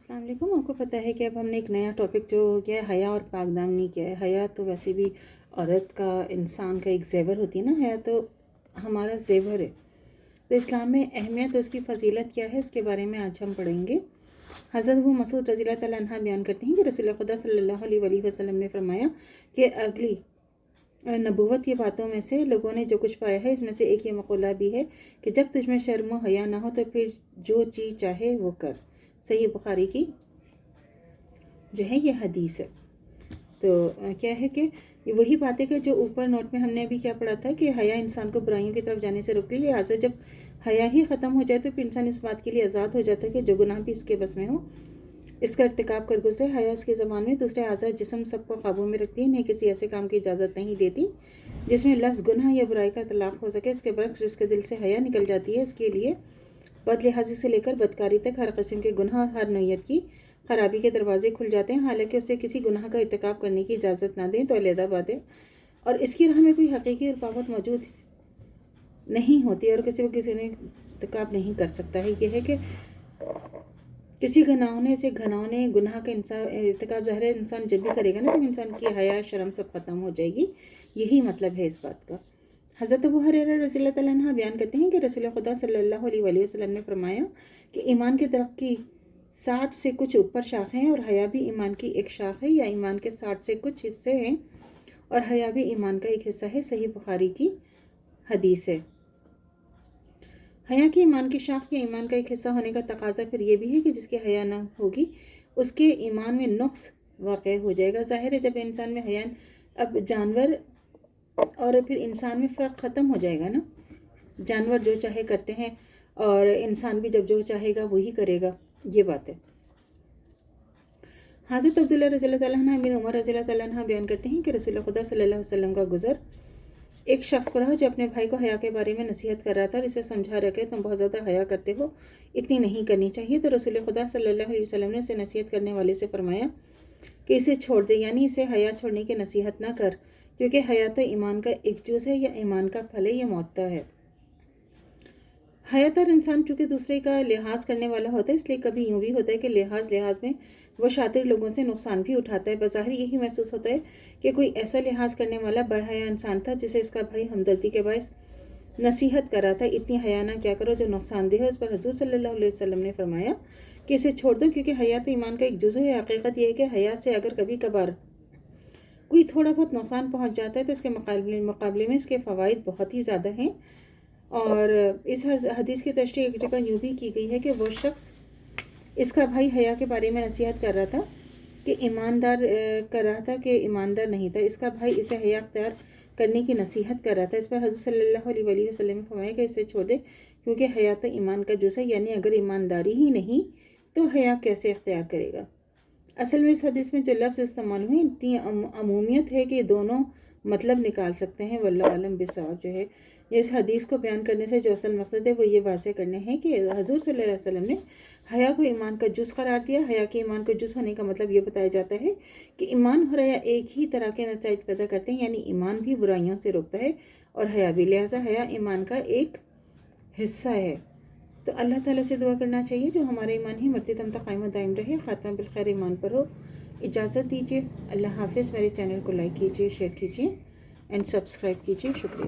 अस्सलाम वालेकुम। आपको पता है कि अब हमने एक नया टॉपिक जो हो गया है हया और पाकदामनी किया है। हया तो वैसे भी औरत का, इंसान का एक ज़ेवर होती है ना, हया तो हमारा ज़ेवर है। तो इस्लाम में अहमियत और उसकी फ़जीलत क्या है, उसके बारे में आज हम पढ़ेंगे। हज़रत अबू मसूद रज़ी अल्लाह तआला अन्हा बयान करते हैं कि रसूल खुदा सल्लल्लाहु अलैहि वसल्लम ने फरमाया कि अगली नबूवत की बातों में से लोगों ने जो कुछ पाया है, इसमें से एक ये मक़ूला भी है कि जब तुझमें शर्म व हया ना हो तो फिर जो चीज़ चाहे वो कर। सही बुखारी की जो है ये हदीस है। तो क्या है कि ये वही बात है कि जो ऊपर नोट में हमने अभी क्या पढ़ा था कि हया इंसान को बुराइयों की तरफ जाने से रोकती है। लिहाजा जब हया ही ख़त्म हो जाए तो फिर इंसान इस बात के लिए आज़ाद हो जाता है कि जो गुनाह भी इसके बस में हो इसका इर्तिकाब कर गुजरे। हया इसके ज़बान में दूसरे आज़ाद जिस्म सबको काबू में रखती है, नहीं किसी ऐसे काम की इजाज़त नहीं देती जिसमें लफ्ज़ गुनाह या बुराई का इतलाक़ हो सके। इसके बरक्स जिसके दिल से हया निकल जाती है, इसके लिए बदलिहाजी से लेकर बदकारी तक हर किस्म के गुनाह और हर नौयत की ख़राबी के दरवाजे खुल जाते हैं। हालांकि उसे किसी गुनाह का इर्तिकाब करने की इजाज़त ना दें तो अलहदा बात है, और इसकी राह में कोई हकीकी रुकावट मौजूद नहीं होती और किसी ने इर्तिकाब नहीं कर सकता है। यह है कि किसी घनाउने गुनाह का इर्तिकाब ज़ाहिर है इंसान जब भी करेगा ना, तो इंसान की हया शर्म सब ख़त्म हो जाएगी। यही मतलब है इस बात का। हज़रत अबू हुरैरा रज़ी अल्लाह तआला अन्हु बयान करते हैं कि रसूल खुदा सल्लल्लाहु अलैहि वसल्लम ने फरमाया कि ईमान के दरख्त की 60 से कुछ ऊपर शाखें हैं और हया भी ईमान की एक शाख है, या ईमान के 60 से कुछ हिस्से हैं और हया भी ईमान का एक हिस्सा है। सही बुखारी की हदीस है। हया की ईमान की शाख या ईमान का एक हिस्सा होने का तकाजा फिर ये भी है कि जिसकी हया ना होगी उसके ईमान में नुक्स वाक़ हो जाएगा। ज़ाहिर है जब इंसान में हया, अब जानवर और फिर इंसान में फ़र्क ख़त्म हो जाएगा ना। जानवर जो चाहे करते हैं और इंसान भी जब जो चाहेगा वही करेगा, ये बात है। हज़रत अब्दुल्ला रज़ी अल्लाह तआला अन्हु बिन उमर रज़ी अल्लाह तआला अन्हु बयान करते हैं कि रसूल खुदा सल्लल्लाहु अलैहि वसल्लम का गुज़र एक शख्स पर हो जो अपने भाई को हया के बारे में नसीहत कर रहा था और इसे समझा रखे तुम बहुत ज़्यादा हया करते हो, इतनी नहीं करनी चाहिए। तो रसूल खुदा सल्लल्लाहु अलैहि वसल्लम ने उसे नसीहत करने वाले से फरमाया कि इसे छोड़ दे, यानी इसे हया छोड़ने की नसीहत ना कर, क्योंकि हया तो ईमान का एक जुज़ है या ईमान का फल है, या मौता है। हयातर इंसान चूँकि दूसरे का लिहाज करने वाला होता है, इसलिए कभी यूँ भी होता है कि लिहाज में वो शातिर लोगों से नुकसान भी उठाता है। बज़ाहिर यही महसूस होता है कि कोई ऐसा लिहाज करने वाला बाहया इंसान था जिसे इसका भाई हमदर्दी के बायस नसीहत कर रहा था, इतनी हया ना क्या करो जो नुकसानदेह है। उस पर हज़ूर सल्लल्लाहु अलैहि वसल्लम ने फरमाया कि इसे छोड़ दो, क्योंकि हया तो ईमान का एक जुज़ है। हकीकत यह है कि हया से अगर कभी कभार कोई थोड़ा बहुत नुकसान पहुँच जाता है तो इसके मुकाबले में इसके फ़वाइद बहुत ही ज़्यादा हैं। और इस हदीस की तशरीह एक जगह यूँ भी की गई है कि वो शख्स इसका भाई हया के बारे में नसीहत कर रहा था कि ईमानदार नहीं था। इसका भाई इसे हया अख्तियार करने की नसीहत कर रहा था। इस पर हज़रत सल्लल्लाहु अलैहि वसल्लम ने फरमाया कि इसे छोड़ दे, क्योंकि हया तो ईमान का जुज़ है, यानी अगर ईमानदारी ही नहीं तो हया कैसे अख्तियार करेगा। असल में इस हदीस में जो लफ्ज़ इस्तेमाल हुए इतनी अमूमियत है कि दोनों मतलब निकाल सकते हैं। वल्लाहु आलम बिस्सवाब। जो है इस हदीस को बयान करने से जो असल मकसद है वो ये वाज़ेह करने हैं कि हज़ूर सल्लल्लाहु अलैहि वसल्लम ने हया को ईमान का जुज़ करार दिया। हया के ईमान को जुज़ होने का मतलब ये बताया जाता है कि ईमान और हया एक ही तरह के नताइज पैदा करते हैं, यानी ईमान भी बुराइयों से रोकता है और हया भी, लिहाजा हया ईमान का एक हिस्सा है। तो अल्लाह ताला से दुआ करना चाहिए जो हमारा ईमान ही मरते दम तक कायम दायम रहे, ख़ात्मा बिल खैर ईमान पर हो। इजाज़त दीजिए। अल्लाह हाफ़िज़। मेरे चैनल को लाइक कीजिए, शेयर कीजिए एंड सब्सक्राइब कीजिए। शुक्रिया।